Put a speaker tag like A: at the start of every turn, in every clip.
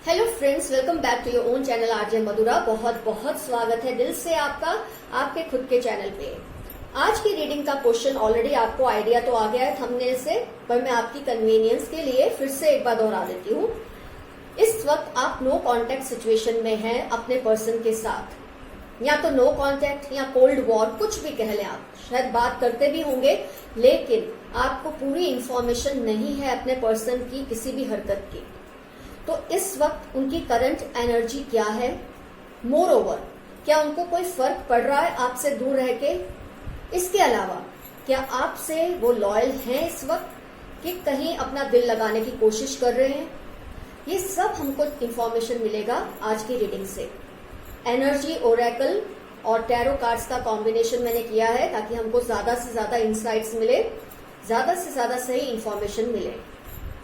A: Hello friends, welcome back to your own channel RJ Madhura. बहुत बहुत स्वागत है दिल से आपका आपके खुद के चैनल पे। आज की रीडिंग का क्वेश्चन ऑलरेडी आपको आइडिया तो आ गया है थंबनेल से, पर मैं आपकी कन्वीनियंस के लिए फिर से एक बार दोहरा देती हूँ। इस वक्त आप नो कॉन्टेक्ट सिचुएशन में हैं अपने पर्सन के साथ, या तो नो कॉन्टेक्ट या कोल्ड वॉर, कुछ भी कह लें आप। शायद बात करते भी होंगे लेकिन आपको पूरी इंफॉर्मेशन नहीं है अपने पर्सन की किसी भी हरकत की। तो इस वक्त उनकी करंट एनर्जी क्या है, मोर ओवर क्या उनको कोई फर्क पड़ रहा है आपसे दूर रह के, इसके अलावा क्या आपसे वो लॉयल हैं इस वक्त कि कहीं अपना दिल लगाने की कोशिश कर रहे हैं, ये सब हमको इंफॉर्मेशन मिलेगा आज की रीडिंग से। एनर्जी ओरेकल और टैरो कार्ड्स का कॉम्बिनेशन मैंने किया है ताकि हमको ज्यादा से ज्यादा इंसाइट्स मिले, ज्यादा से ज्यादा सही इंफॉर्मेशन मिले।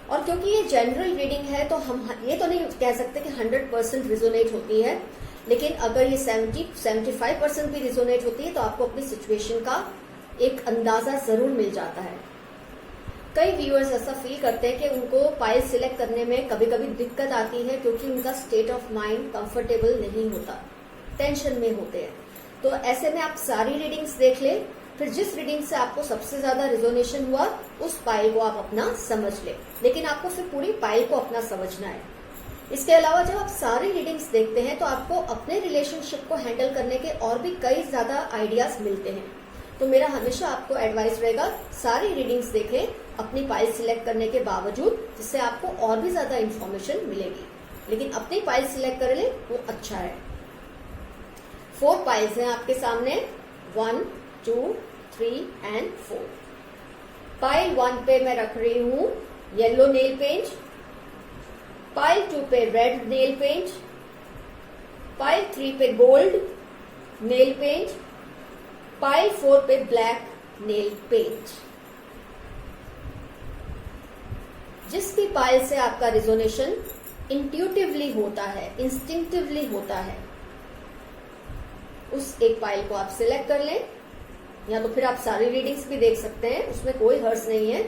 A: और क्योंकि ये जनरल रीडिंग है तो हम ये तो नहीं कह सकते कि 100% रिजोनेट होती है, लेकिन अगर ये 70-75% भी रिजोनेट होती है तो आपको अपनी सिचुएशन का एक अंदाजा जरूर मिल जाता है। कई व्यूअर्स ऐसा फील करते हैं कि उनको पाइल सिलेक्ट करने में कभी कभी दिक्कत आती है क्योंकि उनका स्टेट ऑफ माइंड कंफर्टेबल नहीं होता, टेंशन में होते हैं। तो ऐसे में आप सारी रीडिंग्स देख लें, फिर जिस रीडिंग से आपको सबसे ज्यादा रिजोनेशन हुआ उस पाइल को आप अपना समझ लें, लेकिन आपको फिर पूरी पाइल को अपना समझना है। इसके अलावा जब आप सारी रीडिंग्स देखते हैं तो आपको अपने रिलेशनशिप को हैंडल करने के और भी कई ज्यादा आइडियाज मिलते हैं। तो मेरा हमेशा आपको एडवाइस रहेगा सारी रीडिंग्स देखें अपनी पाइल सिलेक्ट करने के बावजूद, जिससे आपको और भी ज्यादा इंफॉर्मेशन मिलेगी। लेकिन अपनी पाइल सिलेक्ट कर ले वो अच्छा है। 4 पाइल्स हैं आपके सामने, 1, 2, 3 एंड 4। पाइल 1 पे मैं रख रही हूं येलो नेल पेंट, पाइल 2 पे रेड नेल पेंट, पाइल 3 पे गोल्ड नेल पेंट, पाइल 4 पे ब्लैक नेल पेंट। जिस भी पाइल से आपका रिजोनेशन इंट्यूटिवली होता है, इंस्टिंक्टिवली होता है, उस एक पाइल को आप सिलेक्ट कर लें, या तो फिर आप सारी रीडिंग्स भी देख सकते हैं, उसमें कोई हर्ष नहीं है।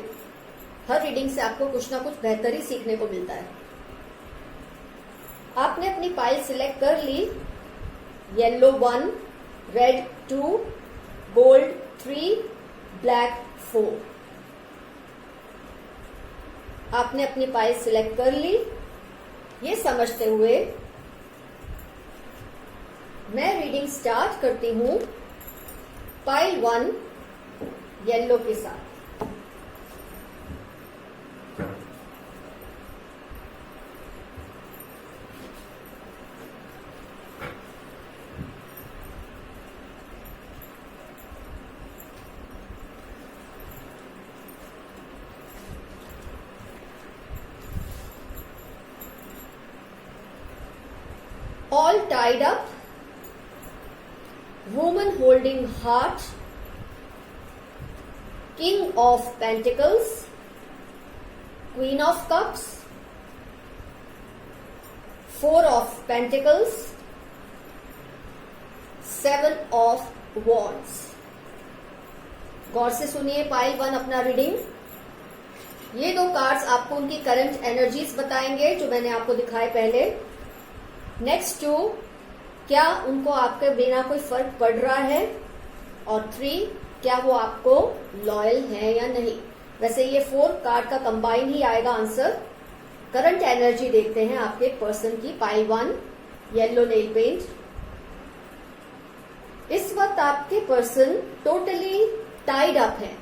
A: हर रीडिंग से आपको कुछ ना कुछ बेहतर ही सीखने को मिलता है। आपने अपनी पाइल सिलेक्ट कर ली, येलो 1, रेड 2, गोल्ड 3, ब्लैक 4। आपने अपनी पाइल सिलेक्ट कर ली, ये समझते हुए मैं रीडिंग स्टार्ट करती हूं पाइल 1 येलो के साथ। All tied up, woman holding heart, King of Pentacles, Queen of Cups, 4 of Pentacles, 7 of Wands। गौर से सुनिए पाइल 1 अपना रीडिंग। ये 2 कार्ड्स आपको उनकी करंट एनर्जीज बताएंगे जो मैंने आपको दिखाए पहले। नेक्स्ट 2, क्या उनको आपके बिना कोई फर्क पड़ रहा है, और 3, क्या वो आपको लॉयल है या नहीं। वैसे ये 4 कार्ड का कंबाइन ही आएगा आंसर। करंट एनर्जी देखते हैं आपके पर्सन की, पाइल 1 येलो नेल पेंट। इस वक्त आपके पर्सन टोटली टाइड अप है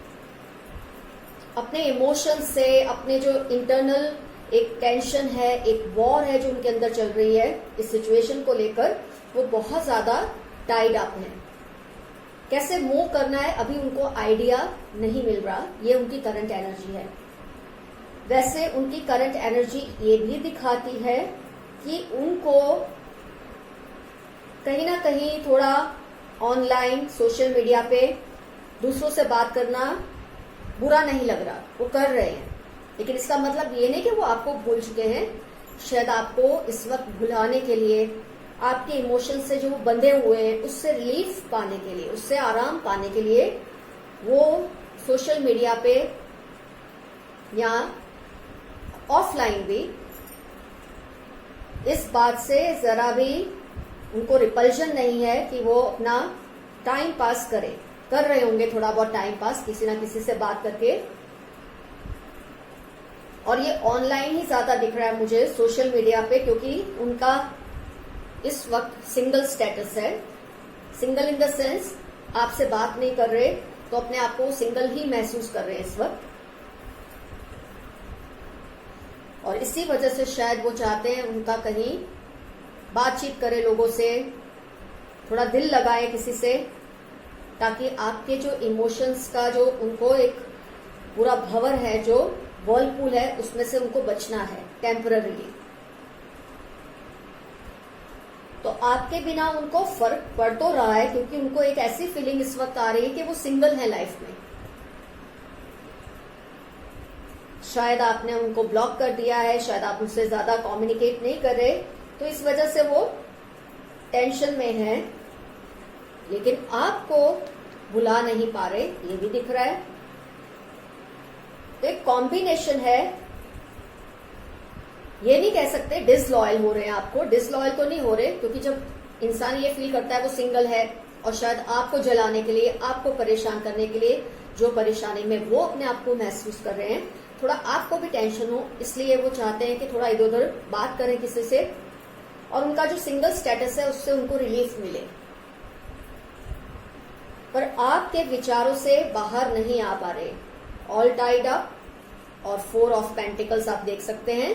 A: अपने इमोशन से, अपने जो इंटरनल एक टेंशन है, एक वॉर है जो उनके अंदर चल रही है इस सिचुएशन को लेकर, वो बहुत ज्यादा टाइड अप है। कैसे मूव करना है अभी उनको आइडिया नहीं मिल रहा, ये उनकी करंट एनर्जी है। वैसे उनकी करंट एनर्जी ये भी दिखाती है कि उनको कहीं ना कहीं थोड़ा ऑनलाइन सोशल मीडिया पे दूसरों से बात करना बुरा नहीं लग रहा, वो कर रहे हैं। लेकिन इसका मतलब ये नहीं कि वो आपको भूल चुके हैं। शायद आपको इस वक्त भुलाने के लिए, आपके इमोशन से जो बंधे हुए हैं उससे रिलीफ पाने के लिए, उससे आराम पाने के लिए वो सोशल मीडिया पे या ऑफलाइन भी इस बात से जरा भी उनको रिपल्शन नहीं है कि वो अपना टाइम पास कर रहे होंगे थोड़ा बहुत टाइम पास किसी ना किसी से बात करके। और ये ऑनलाइन ही ज्यादा दिख रहा है मुझे सोशल मीडिया पे, क्योंकि उनका इस वक्त सिंगल स्टेटस है। सिंगल इन द सेंस आपसे बात नहीं कर रहे, तो अपने आप को सिंगल ही महसूस कर रहे हैं इस वक्त। और इसी वजह से शायद वो चाहते हैं उनका कहीं बातचीत करे लोगों से, थोड़ा दिल लगाए किसी से, ताकि आपके जो इमोशंस का जो उनको एक पूरा भंवर है, जो वर्लपूल है, उसमें से उनको बचना है टेम्पररीली। तो आपके बिना उनको फर्क पड़ तो रहा है, क्योंकि उनको एक ऐसी फीलिंग इस वक्त आ रही है कि वो सिंगल है लाइफ में। शायद आपने उनको ब्लॉक कर दिया है, शायद आप उनसे ज्यादा कम्युनिकेट नहीं कर रहे, तो इस वजह से वो टेंशन में है, लेकिन आपको भुला नहीं पा रहे, ये भी दिख रहा है। तो एक कॉम्बिनेशन है, ये नहीं कह सकते डिसलॉयल हो रहे हैं आपको, डिसलॉयल तो नहीं हो रहे, क्योंकि जब इंसान ये फील करता है वो सिंगल है और शायद आपको जलाने के लिए, आपको परेशान करने के लिए, जो परेशानी में वो अपने आप को महसूस कर रहे हैं, थोड़ा आपको भी टेंशन हो, इसलिए वो चाहते हैं कि थोड़ा इधर उधर बात करें किसी से, और उनका जो सिंगल स्टेटस है उससे उनको रिलीफ मिले। पर आपके विचारों से बाहर नहीं आ पा रहे, ऑल टाइड अप। और 4 ऑफ पेंटिकल्स आप देख सकते हैं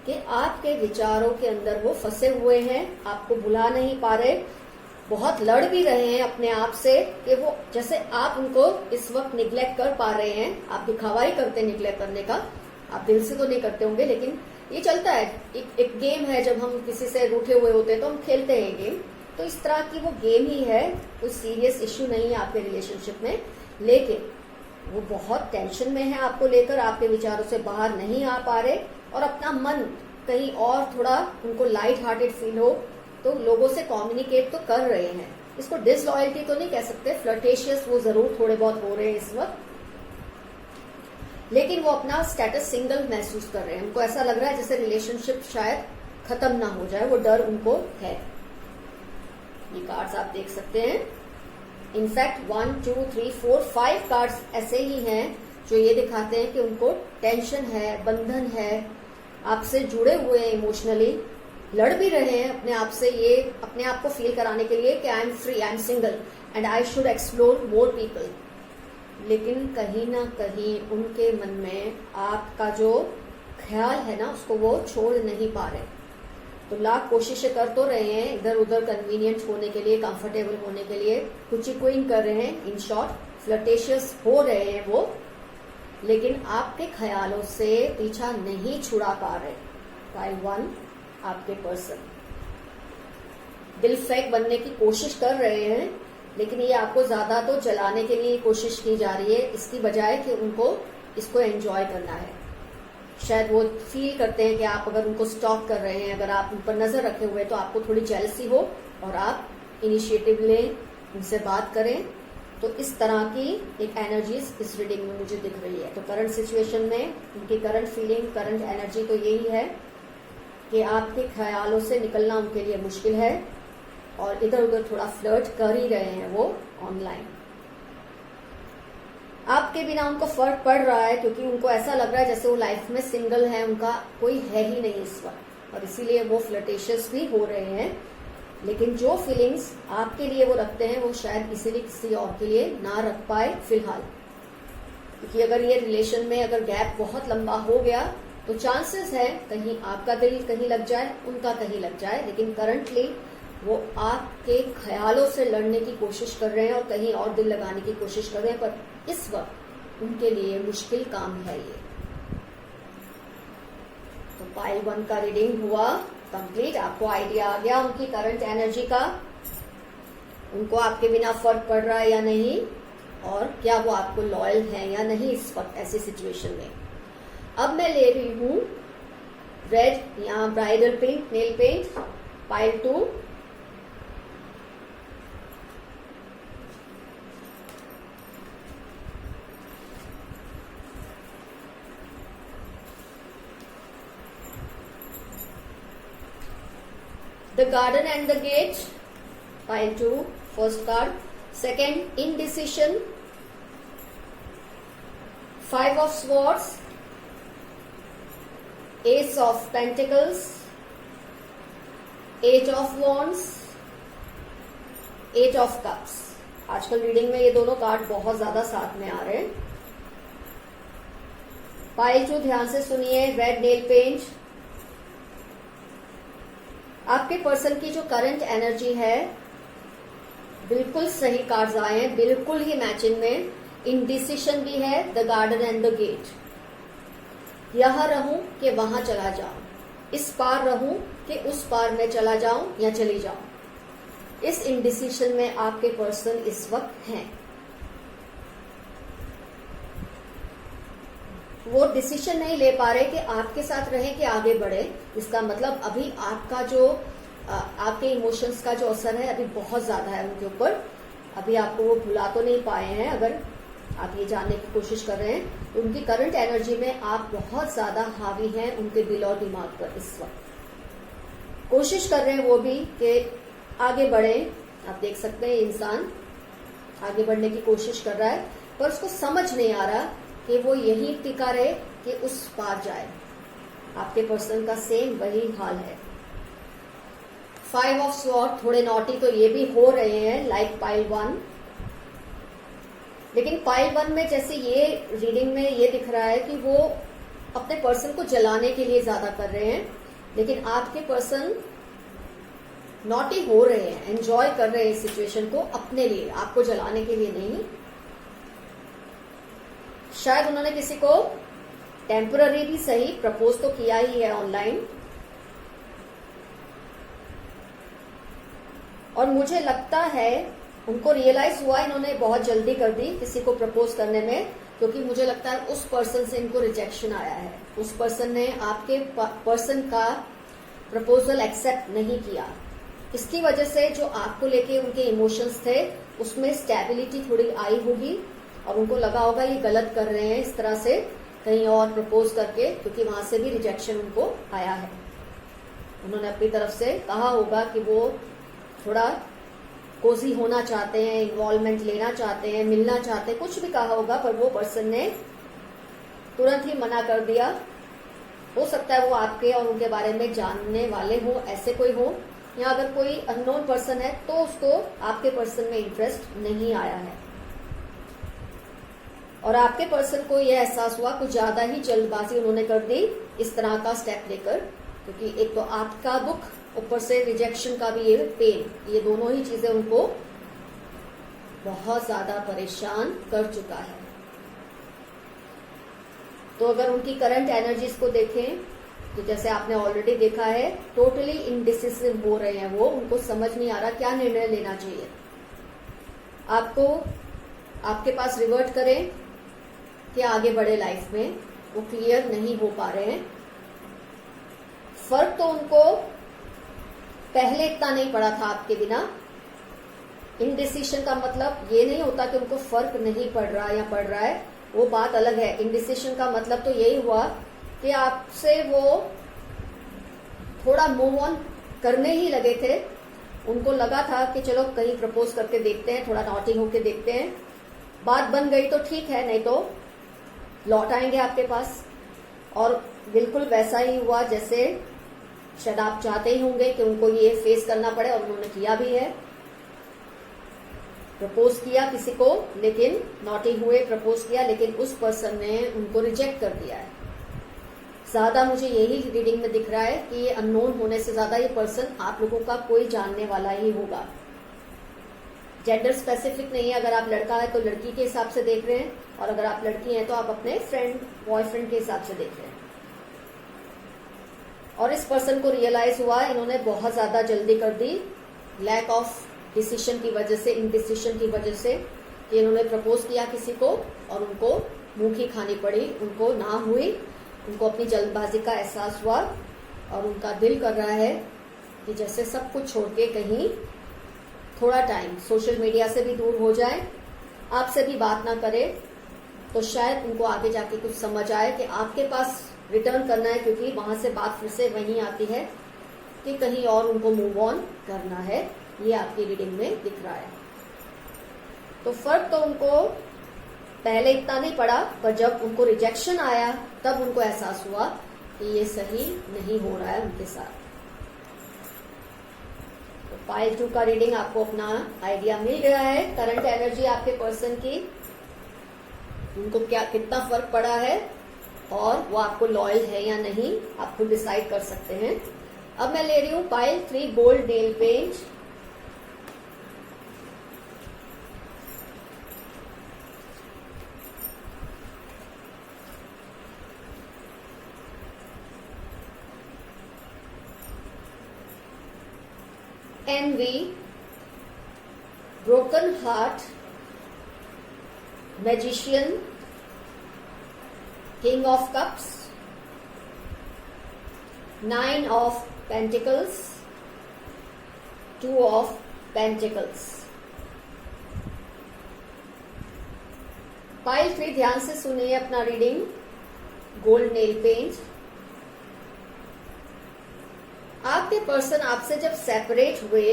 A: कि आपके विचारों के अंदर वो फंसे हुए हैं, आपको भुला नहीं पा रहे, बहुत लड़ भी रहे हैं अपने आप से कि वो, जैसे आप उनको इस वक्त निग्लेक्ट कर पा रहे हैं, आप दिखावा ही करते हैं निग्लेक्ट करने का, आप दिल से तो नहीं करते होंगे, लेकिन ये चलता है, एक गेम है, जब हम किसी से रूठे हुए होते हैं तो हम खेलते हैं गेम, तो इस तरह की वो गेम ही है, कोई सीरियस इश्यू नहीं है आपके रिलेशनशिप में, लेकिन वो बहुत टेंशन में है आपको लेकर, आपके विचारों से बाहर नहीं आ पा रहे, और अपना मन कहीं और थोड़ा उनको लाइट हार्टेड फील हो तो लोगों से कम्युनिकेट तो कर रहे हैं। इसको डिसलॉयल्टी तो नहीं कह सकते, फ्लर्टेशियस वो जरूर थोड़े बहुत हो रहे हैं इस वक्त, लेकिन वो अपना स्टेटस सिंगल महसूस कर रहे हैं। उनको ऐसा लग रहा है जैसे रिलेशनशिप शायद खत्म ना हो जाए, वो डर उनको है। ये कार्ड्स आप देख सकते हैं, इनफैक्ट 1 2 3 4 5 कार्ड्स ऐसे ही हैं जो ये दिखाते हैं कि उनको टेंशन है, बंधन है, आपसे जुड़े हुए हैं इमोशनली, लड़ भी रहे हैं अपने आप से, ये अपने आप को फील कराने के लिए कि I am free, I am single and I should explore more people. लेकिन कहीं ना कहीं उनके मन में आपका जो ख्याल है ना, उसको वो छोड़ नहीं पा रहे। तो लाख कोशिशें कर तो रहे हैं इधर उधर कन्वीनियंट होने के लिए, कंफर्टेबल होने के लिए, कुछ क्विंग कर रहे हैं, इन शॉर्ट फ्लर्टेशियस हो रहे हैं वो, लेकिन आपके ख्यालों से पीछा नहीं छुड़ा पा रहे। पाइल 1 आपके पर्सन दिल फेक बनने की कोशिश कर रहे हैं, लेकिन ये आपको ज्यादा तो जलाने के लिए कोशिश की जा रही है, इसकी बजाय कि उनको इसको एंजॉय करना है। शायद वो फील करते हैं कि आप अगर उनको स्टॉक कर रहे हैं, अगर आप उन पर नजर रखे हुए, तो आपको थोड़ी जेलसी हो और आप इनिशिएटिव लें, उनसे बात करें। तो इस तरह की एक एनर्जी इस रीडिंग में मुझे दिख रही है। तो करंट सिचुएशन में उनकी करंट फीलिंग, करंट एनर्जी तो यही है कि आपके ख्यालों से निकलना उनके लिए मुश्किल है, और इधर उधर थोड़ा फ्लर्ट कर ही रहे हैं वो ऑनलाइन। आपके बिना उनको फर्क पड़ रहा है, क्योंकि उनको ऐसा लग रहा है जैसे वो लाइफ में सिंगल है, उनका कोई है ही नहीं इस वक्त, और इसीलिए वो फ्लर्टेशियस भी हो रहे हैं। लेकिन जो फीलिंग्स आपके लिए वो रखते हैं, वो शायद इसीलिए किसी और के लिए ना रख पाए फिलहाल, क्योंकि अगर ये रिलेशन में अगर गैप बहुत लंबा हो गया तो चांसेस है कहीं आपका दिल कहीं लग जाए, उनका कहीं लग जाए। लेकिन करंटली वो आपके ख्यालों से लड़ने की कोशिश कर रहे हैं और कहीं और दिल लगाने की कोशिश कर रहे हैं, पर इस वक्त उनके लिए मुश्किल काम है ये। तो पाइल 1 का रीडिंग हुआ कंप्लीट, आपको आइडिया आ गया उनकी करंट एनर्जी का, उनको आपके बिना फर्क पड़ रहा है या नहीं, और क्या वो आपको लॉयल है या नहीं इस वक्त ऐसी सिचुएशन में। अब मैं ले रही हूं रेड या bridal pink nail paint, pile 2। The garden and the gate, pile 2, first card. Second, indecision, 5 of swords, ace of pentacles, 8 of wands, 8 of cups. आजकल रीडिंग में ये दोनों कार्ड बहुत ज्यादा साथ में आ रहे हैं. पाइल 2 ध्यान से सुनिए. Red nail paint. आपके पर्सन की जो करंट एनर्जी है, बिल्कुल सही कार्ड्स आए हैं, बिल्कुल ही मैचिंग में. इंडिसिशन भी है, the garden and the gate. यहां रहूं कि वहां चला जाऊं, इस पार रहूं कि उस पार में चला जाऊं या चली जाऊं. इस इंडिसिशन में आपके पर्सन इस वक्त हैं. वो डिसीजन नहीं ले पा रहे कि आपके साथ रहें कि आगे बढ़े. इसका मतलब अभी आपका जो आपके इमोशंस का जो असर है अभी बहुत ज्यादा है उनके ऊपर. अभी आपको वो भुला तो नहीं पाए हैं. अगर आप ये जानने की कोशिश कर रहे हैं तो उनकी करंट एनर्जी में आप बहुत ज्यादा हावी हैं उनके दिल और दिमाग पर. इस वक्त कोशिश कर रहे हैं वो भी कि आगे बढ़े. आप देख सकते हैं इंसान आगे बढ़ने की कोशिश कर रहा है, पर उसको समझ नहीं आ रहा कि वो यही टिका रहे कि उस पार जाए. आपके पर्सन का सेम वही हाल है. 5 ऑफ स्वॉर्ड. थोड़े नॉटी तो ये भी हो रहे हैं, लाइक पाइल 1. लेकिन पाइल 1 में जैसे ये रीडिंग में ये दिख रहा है कि वो अपने पर्सन को जलाने के लिए ज्यादा कर रहे हैं. लेकिन आपके पर्सन नॉटी हो रहे हैं, एंजॉय कर रहे हैं इस सिचुएशन को अपने लिए, आपको जलाने के लिए नहीं. शायद उन्होंने किसी को टेम्पररी भी सही प्रपोज तो किया ही है ऑनलाइन. और मुझे लगता है उनको रियलाइज हुआ इन्होंने बहुत जल्दी कर दी किसी को प्रपोज करने में, क्योंकि मुझे लगता है उस पर्सन से इनको रिजेक्शन आया है. उस पर्सन ने आपके पर्सन का प्रपोजल एक्सेप्ट नहीं किया. इसकी वजह से जो आपको लेके उनके इमोशंस थे उसमें स्टेबिलिटी थोड़ी आई होगी और उनको लगा होगा ये गलत कर रहे हैं इस तरह से कहीं और प्रपोज करके, क्योंकि वहां से भी रिजेक्शन उनको आया है. उन्होंने अपनी तरफ से कहा होगा कि वो थोड़ा कोजी होना चाहते हैं, इन्वॉल्वमेंट लेना चाहते हैं, मिलना चाहते हैं, कुछ भी कहा होगा, पर वो पर्सन ने तुरंत ही मना कर दिया. हो सकता है वो आपके और उनके बारे में जानने वाले हो, ऐसे कोई हो, या अगर कोई अननोन पर्सन है तो उसको आपके पर्सन में इंटरेस्ट नहीं आया है. और आपके पर्सन को यह एहसास हुआ कुछ ज्यादा ही जल्दबाजी उन्होंने कर दी इस तरह का स्टेप लेकर, क्योंकि एक तो आपका दुख, ऊपर से रिजेक्शन का भी ये पेन, ये दोनों ही चीजें उनको बहुत ज्यादा परेशान कर चुका है. तो अगर उनकी करंट एनर्जीज को देखें तो जैसे आपने ऑलरेडी देखा है, टोटली इनडिसिसिव हो रहे हैं वो. उनको समझ नहीं आ रहा क्या निर्णय लेना चाहिए. आपको आपके पास रिवर्ट करें कि आगे बढ़े लाइफ में, वो क्लियर नहीं हो पा रहे हैं. फर्क तो उनको पहले इतना नहीं पड़ा था आपके बिना. इनडिसिशन का मतलब ये नहीं होता कि उनको फर्क नहीं पड़ रहा या पड़ रहा है, वो बात अलग है. इनडिसिशन का मतलब तो यही हुआ कि आपसे वो थोड़ा मूव ऑन करने ही लगे थे. उनको लगा था कि चलो कहीं प्रपोज करके देखते हैं, थोड़ा नॉटी होके देखते हैं, बात बन गई तो ठीक है, नहीं तो लौट आएंगे आपके पास. और बिल्कुल वैसा ही हुआ जैसे शायद आप चाहते ही होंगे कि उनको ये फेस करना पड़े, और उन्होंने किया भी है. प्रपोज किया किसी को, लेकिन नॉटी हुए, प्रपोज किया, लेकिन उस पर्सन ने उनको रिजेक्ट कर दिया है. ज्यादा मुझे यही रीडिंग में दिख रहा है कि ये अननोन होने से ज्यादा ये पर्सन आप लोगों का कोई जानने वाला ही होगा. जेंडर स्पेसिफिक नहीं है. अगर आप लड़का है तो लड़की के हिसाब से देख रहे हैं, और अगर आप लड़की हैं तो आप अपने फ्रेंड बॉयफ्रेंड के हिसाब से देख रहे हैं. और इस पर्सन को रियलाइज हुआ इन्होंने बहुत ज्यादा जल्दी कर दी, लैक ऑफ डिसीजन की वजह से, इनडिसीजन की वजह से, कि इन्होंने प्रपोज किया किसी को और उनको मुंह की खानी पड़ी, उनको ना हुई. उनको अपनी जल्दबाजी का एहसास हुआ और उनका दिल कर रहा है कि जैसे सब कुछ छोड़ के कहीं थोड़ा टाइम सोशल मीडिया से भी दूर हो जाए, आपसे भी बात ना करे, तो शायद उनको आगे जाके कुछ समझ आए कि आपके पास रिटर्न करना है, क्योंकि वहां से बात फिर से वहीं आती है कि कहीं और उनको मूव ऑन करना है, ये आपकी रीडिंग में दिख रहा है। तो फर्क तो उनको पहले इतना नहीं पड़ा, पर जब उनको रिजेक्शन आया तब उनको एहसास हुआ कि ये सही नहीं हो रहा है उनके साथ। तो पाइल 2 का रीडिंग आपको अपना आइडिया मिल गया है। करंट एनर्जी आपके पर्सन की, उनको क्या कितना फर्क पड़ा है और वो आपको लॉयल है या नहीं, आप खुद डिसाइड कर सकते हैं। अब मैं ले रही हूं pile 3 gold nail paint. envy, broken heart, magician, king of cups, 9 of pentacles, 2 of pentacles। Pile 3 ध्यान से सुनिए अपना रीडिंग। गोल्ड नेल पेंट, आपके पर्सन आपसे जब सेपरेट हुए,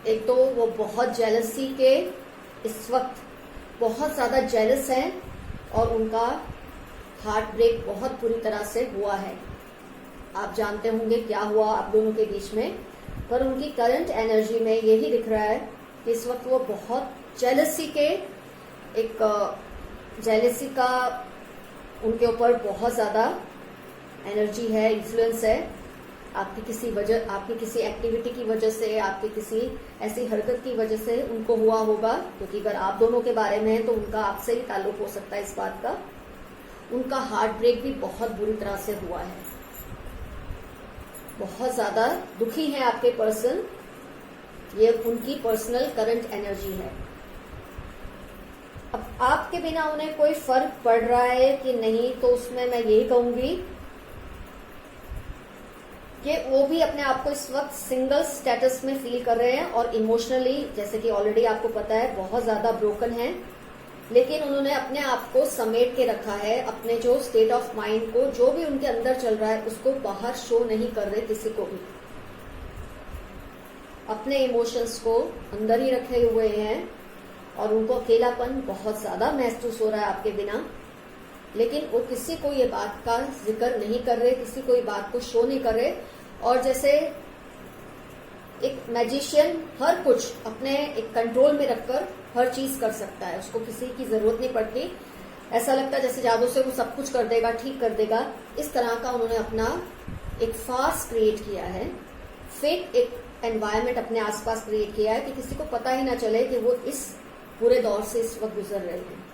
A: एक तो वो बहुत जेलसी के इस वक्त बहुत ज्यादा जेलस हैं और उनका हार्ट ब्रेक बहुत बुरी तरह से हुआ है। आप जानते होंगे क्या हुआ आप दोनों के बीच में, पर उनकी करंट एनर्जी में यही दिख रहा है कि इस वक्त वो बहुत जेलसी के जेलसी का उनके ऊपर बहुत ज्यादा एनर्जी है, इन्फ्लुएंस है। आपकी किसी एक्टिविटी की वजह से, आपकी किसी ऐसी हरकत की वजह से उनको हुआ होगा, क्योंकि अगर आप दोनों के बारे में है तो उनका आपसे ही ताल्लुक हो सकता है इस बात का। उनका हार्ट ब्रेक भी बहुत बुरी तरह से हुआ है, बहुत ज्यादा दुखी है आपके पर्सन। ये उनकी पर्सनल करंट एनर्जी है। अब आपके बिना उन्हें कोई फर्क पड़ रहा है कि नहीं, तो उसमें मैं यही कहूंगी कि वो भी अपने आप को इस वक्त सिंगल स्टेटस में फील कर रहे हैं और इमोशनली, जैसे कि ऑलरेडी आपको पता है, बहुत ज्यादा ब्रोकन है। लेकिन उन्होंने अपने आप को समेट के रखा है, अपने जो स्टेट ऑफ माइंड को, जो भी उनके अंदर चल रहा है उसको बाहर शो नहीं कर रहे किसी को भी। अपने इमोशंस को अंदर ही रखे हुए हैं और उनको अकेलापन बहुत ज्यादा महसूस हो रहा है आपके बिना। लेकिन वो किसी को ये बात का जिक्र नहीं कर रहे, किसी को ये बात को शो नहीं कर रहे। और जैसे एक मैजिशियन हर कुछ अपने एक कंट्रोल में रखकर हर चीज कर सकता है, उसको किसी की जरूरत नहीं पड़ती। ऐसा लगता है जैसे जादू से वो सब कुछ कर देगा, ठीक कर देगा। इस तरह का उन्होंने अपना एक फार्स क्रिएट किया है, फेक एक एनवायरनमेंट अपने आसपास क्रिएट किया है कि किसी को पता ही ना चले कि वो इस पूरे दौर से इस वक्त गुजर रहे हैं।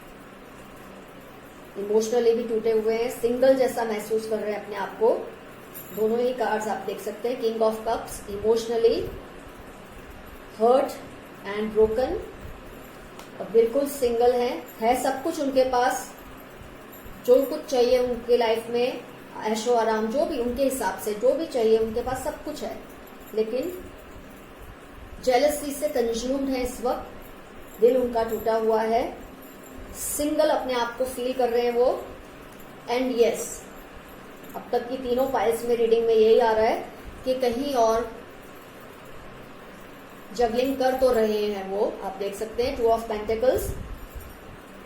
A: इमोशनली भी टूटे हुए हैं, सिंगल जैसा महसूस कर रहे हैं अपने आप को। दोनों ही कार्ड्स आप देख सकते हैं, king of cups, emotionally hurt and broken, और बिल्कुल सिंगल है सब कुछ उनके पास, जो कुछ चाहिए उनके लाइफ में, ऐशो आराम, जो भी उनके हिसाब से जो भी चाहिए उनके पास सब कुछ है। लेकिन जेलसी से कंज्यूम्ड है इस वक्त, दिल उनका टूटा हुआ है, सिंगल अपने आप को फील कर रहे हैं वो। एंड यस, अब तक की तीनों फाइल्स में रीडिंग में यही आ रहा है कि कहीं और जगलिंग कर तो रहे हैं वो। आप देख सकते हैं 2 ऑफ पेंटिकल्स,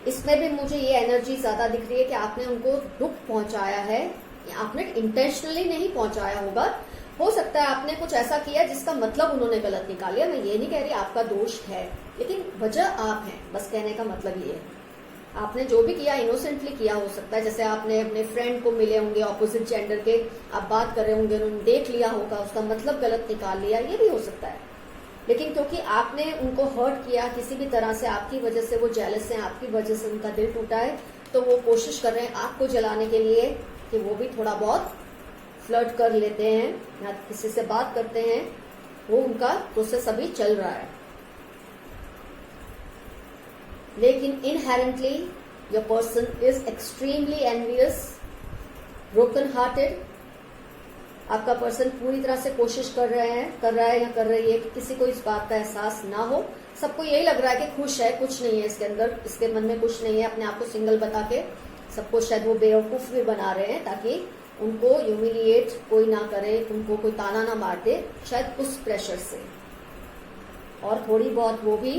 A: इसमें भी मुझे ये एनर्जी ज्यादा दिख रही है कि आपने उनको दुख पहुंचाया है, आपने इंटेंशनली नहीं पहुंचाया होगा। हो सकता है आपने कुछ ऐसा किया जिसका मतलब उन्होंने गलत निकाल लिया। मैं ये नहीं कह रही आपका दोष है, लेकिन वजह आप हैं, बस कहने का मतलब ये है। आपने जो भी किया इनोसेंटली किया हो सकता है। जैसे आपने अपने फ्रेंड को मिले होंगे ऑपोजिट जेंडर के, आप बात कर रहे होंगे, उन्होंने देख लिया होगा, उसका मतलब गलत निकाल लिया, ये भी हो सकता है। लेकिन क्योंकि आपने उनको हर्ट किया किसी भी तरह से, आपकी वजह से वो जेलस हैं, आपकी वजह से उनका दिल टूटा है, तो वो कोशिश कर रहे हैं आपको जलाने के लिए कि वो भी थोड़ा बहुत फ्लर्ट कर लेते हैं या किसी से बात करते हैं। वो उनका प्रोसेस अभी चल रहा है। लेकिन inherently your person is extremely envious, broken hearted. आपका पर्सन पूरी तरह से कोशिश कर रहा है या कर रही है कि किसी को इस बात का एहसास ना हो। सबको यही लग रहा है कि खुश है, कुछ नहीं है इसके अंदर, इसके मन में कुछ नहीं है। अपने आप को सिंगल बता के सबको शायद वो बेवकूफ भी बना रहे हैं ताकि उनको ह्यूमिलिएट कोई ना करे, उनको कोई ताना ना मार दे, शायद उस प्रेशर से। और थोड़ी बहुत वो भी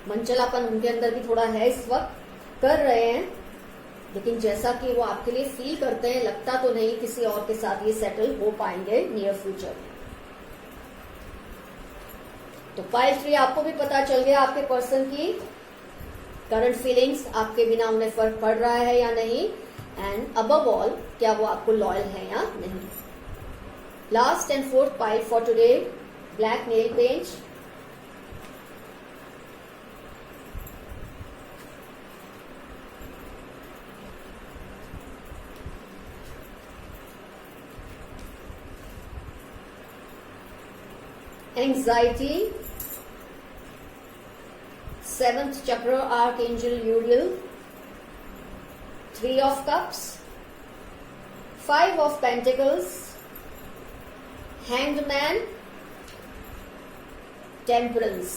A: मनचलापन उनके अंदर भी थोड़ा है, इस वक्त कर रहे हैं, लेकिन जैसा कि वो आपके लिए फील करते हैं, लगता तो नहीं किसी और के साथ ये सेटल हो पाएंगे नियर फ्यूचर में। तो पाइल 3 आपको भी पता चल गया आपके पर्सन की करंट फीलिंग्स, आपके बिना उन्हें फर्क पड़ रहा है या नहीं, एंड अबव ऑल क्या वो आपको लॉयल है या नहीं। Last and fourth pile for today, black nail paint. Anxiety, 7th chakra, Archangel Uriel, 3 of cups, 5 of pentacles, hanged man, temperance।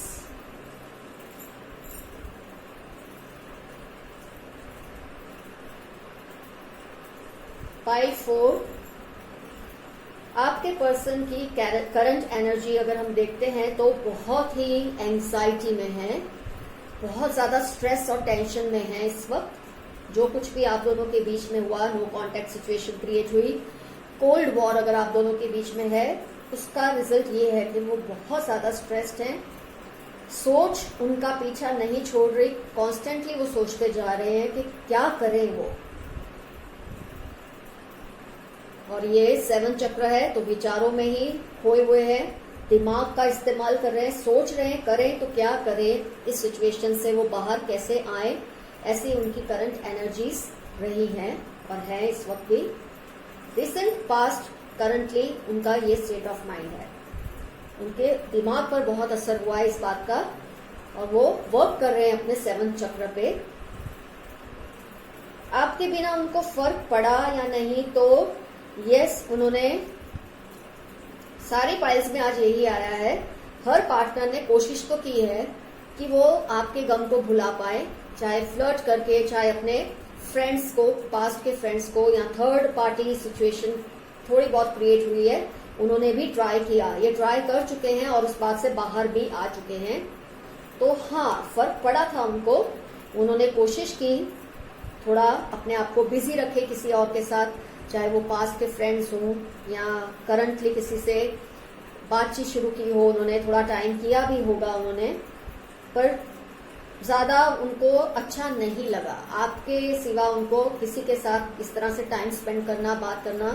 A: Pile 4, आपके पर्सन की करंट एनर्जी अगर हम देखते हैं तो बहुत ही एंजाइटी में है, बहुत ज्यादा स्ट्रेस और टेंशन में है इस वक्त। जो कुछ भी आप दोनों के बीच में हुआ, नो कांटेक्ट सिचुएशन क्रिएट हुई, कोल्ड वॉर अगर आप दोनों के बीच में है, उसका रिजल्ट ये है कि वो बहुत ज्यादा स्ट्रेस्ड हैं। सोच उनका पीछा नहीं छोड़ रही, कॉन्स्टेंटली वो सोचते जा रहे हैं कि क्या करें वो। और ये 7 चक्र है, तो विचारों में ही खोए हुए हैं, दिमाग का इस्तेमाल कर रहे हैं, सोच रहे हैं करें तो क्या करें, इस सिचुएशन से वो बाहर कैसे आए, ऐसी उनकी करंट एनर्जीज रही हैं और है इस वक्त भी। रिसेंट पास्ट करंटली उनका ये स्टेट ऑफ माइंड है, उनके दिमाग पर बहुत असर हुआ है इस बात का, और वो वर्क कर रहे हैं अपने 7 चक्र पे। आपके बिना उनको फर्क पड़ा या नहीं, तो यस, उन्होंने सारी पाइल्स में आज यही आया है, हर पार्टनर ने कोशिश तो की है कि वो आपके गम को भुला पाए, चाहे फ्लर्ट करके, चाहे अपने फ्रेंड्स को, पास्ट के फ्रेंड्स को, या थर्ड पार्टी सिचुएशन थोड़ी बहुत क्रिएट हुई है, उन्होंने भी ट्राई किया, ये ट्राई कर चुके हैं और उस बात से बाहर भी आ चुके हैं। तो हाँ, फर्क पड़ा था उनको, उन्होंने कोशिश की थोड़ा अपने आप को बिजी रखे किसी और के साथ, चाहे वो पास्ट के फ्रेंड्स हों या करंटली किसी से बातचीत शुरू की हो, उन्होंने थोड़ा टाइम किया भी होगा उन्होंने, पर ज्यादा उनको अच्छा नहीं लगा। आपके सिवा उनको किसी के साथ इस तरह से टाइम स्पेंड करना, बात करना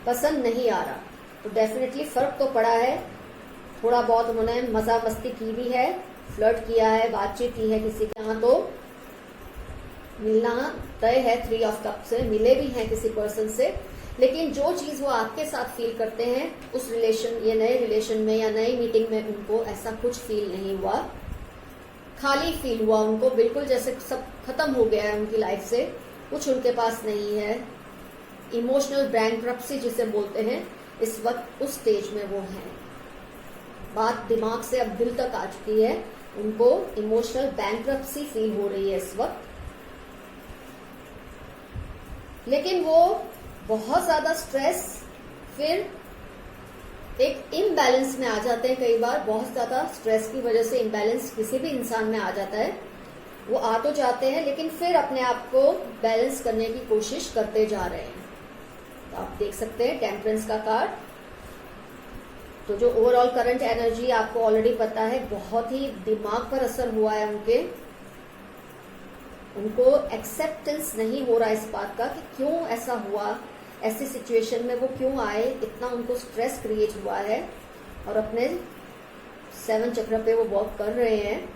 A: पसंद नहीं आ रहा। तो डेफिनेटली फर्क तो पड़ा है, थोड़ा बहुत उन्होंने मजा मस्ती की भी है, फ्लर्ट किया है, बातचीत की है किसी के यहाँ, तो मिलना तय है 3 ऑफ कप से, मिले भी हैं किसी पर्सन से, लेकिन जो चीज वो आपके साथ फील करते हैं उस रिलेशन, ये नए रिलेशन में या नई मीटिंग में उनको ऐसा कुछ फील नहीं हुआ, खाली फील हुआ उनको, बिल्कुल जैसे सब खत्म हो गया है उनकी लाइफ से, कुछ उनके पास नहीं है। इमोशनल बैंक्रप्सी जिसे बोलते हैं, इस वक्त उस स्टेज में वो हैं। बात दिमाग से अब दिल तक आ चुकी है, उनको इमोशनल बैंक्रप्सी फील हो रही है इस वक्त। लेकिन वो बहुत ज्यादा स्ट्रेस, फिर एक इम्बैलेंस में आ जाते हैं। कई बार बहुत ज्यादा स्ट्रेस की वजह से इम्बैलेंस किसी भी इंसान में आ जाता है, वो आ तो जाते हैं लेकिन फिर अपने आप को बैलेंस करने की कोशिश करते जा रहे हैं। तो आप देख सकते हैं टेम्परेंस का कार्ड। तो जो ओवरऑल करंट एनर्जी आपको ऑलरेडी पता है, बहुत ही दिमाग पर असर हुआ है उनको एक्सेप्टेंस नहीं हो रहा इस बात का कि क्यों ऐसा हुआ, ऐसी सिचुएशन में वो क्यों आए, इतना उनको स्ट्रेस क्रिएट हुआ है, और अपने 7 चक्र पे वो वर्क कर रहे हैं।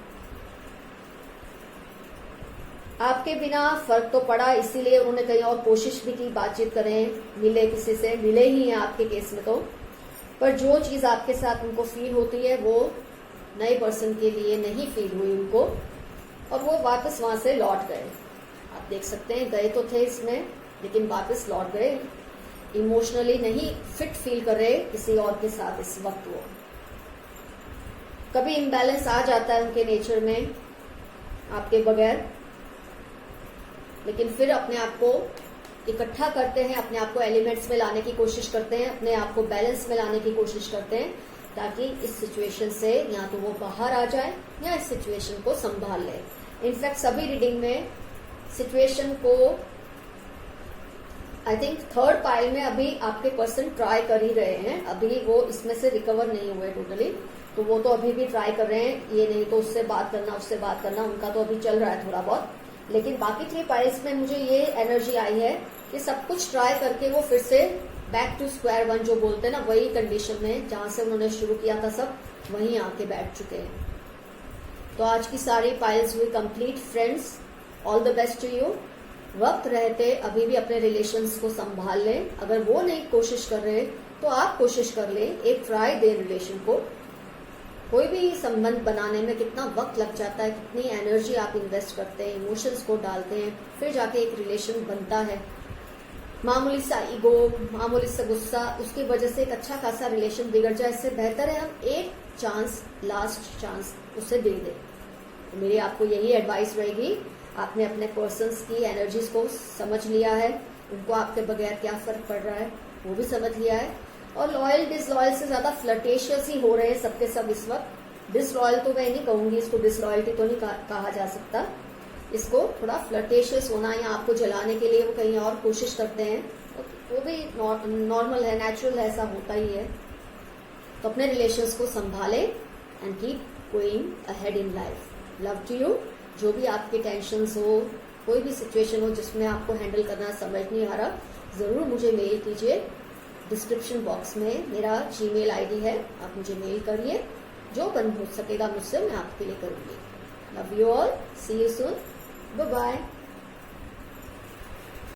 A: आपके बिना फर्क तो पड़ा, इसीलिए उन्होंने कहीं और कोशिश भी की, बातचीत करें, मिले किसी से, मिले ही हैं आपके केस में तो, पर जो चीज आपके साथ उनको फील होती है वो नए पर्सन के लिए नहीं फील हुई उनको, और वो वापस वहां से लौट गए। आप देख सकते हैं गए तो थे इसमें, लेकिन वापस लौट गए, इमोशनली नहीं फिट फील कर रहे किसी और के साथ इस वक्त। वो कभी इम्बैलेंस आ जाता है उनके नेचर में आपके बगैर, लेकिन फिर अपने आप को इकट्ठा करते हैं, अपने आप को एलिमेंट्स में लाने की कोशिश करते हैं, अपने आप को बैलेंस में लाने की कोशिश करते हैं, ताकि इस सिचुएशन से या तो वो बाहर आ जाए या इस सिचुएशन को संभाल ले। इनफैक्ट सभी रीडिंग में सिचुएशन को आई थिंक थर्ड पाइल में अभी आपके पर्सन ट्राई कर ही रहे हैं, अभी वो इसमें से रिकवर नहीं हुए टोटली, तो वो तो अभी भी ट्राई कर रहे हैं, ये नहीं तो उससे बात करना उनका तो अभी चल रहा है थोड़ा बहुत। लेकिन बाकी 3 पाइल्स में मुझे ये एनर्जी आई है कि सब कुछ ट्राई करके वो फिर से बैक टू स्क्वायर वन जो बोलते हैं ना, वही कंडीशन में जहां से उन्होंने शुरू किया था सब वहीं आके बैठ चुके हैं। तो आज की सारी पाइल्स हुई complete friends, all the best to you. वक्त रहते अभी भी अपने रिलेशंस को संभाल लें, अगर वो नहीं कोशिश कर रहे तो आप कोशिश कर लें, एक ट्राई दें रिलेशन को। कोई भी संबंध बनाने में कितना वक्त लग जाता है, कितनी एनर्जी आप इन्वेस्ट करते हैं, इमोशंस को डालते हैं, फिर जाके एक रिलेशन बनता है। मामूली सा ईगो, मामूली सा गुस्सा, उसकी वजह से एक अच्छा खासा रिलेशन बिगड़ जाए, इससे बेहतर है हम एक चांस, लास्ट चांस उसे दे दें। तो मेरी आपको यही एडवाइस रहेगी। आपने अपने पर्सन्स की एनर्जीज को समझ लिया है, उनको आपके बगैर क्या फर्क पड़ रहा है वो भी समझ लिया है, और लॉयल डिसलॉयल से ज्यादा फ्लर्टेशियस ही हो रहे हैं सबके सब इस वक्त। डिसलॉयल तो मैं नहीं कहूंगी, इसको डिसलॉयल्टी तो नहीं कहा जा सकता, इसको थोड़ा फ्लर्टेशियस होना या आपको जलाने के लिए वो कहीं और कोशिश करते हैं, तो वो भी नॉर्मल है, नेचुरल है, ऐसा होता ही है। तो अपने रिलेशंस को संभालें and keep going ahead in life. Love to you. जो भी आपके टेंशन्स हो, कोई भी सिचुएशन हो जिसमें आपको हैंडल करना समझ नहीं आ रहा, जरूर मुझे मेल कीजिए। डिस्क्रिप्शन बॉक्स में मेरा जीमेल आईडी है, आप मुझे मेल करिए, जो बन हो सकेगा मुझसे मैं आपके लिए करूंगी। Love you all, see you soon, bye bye.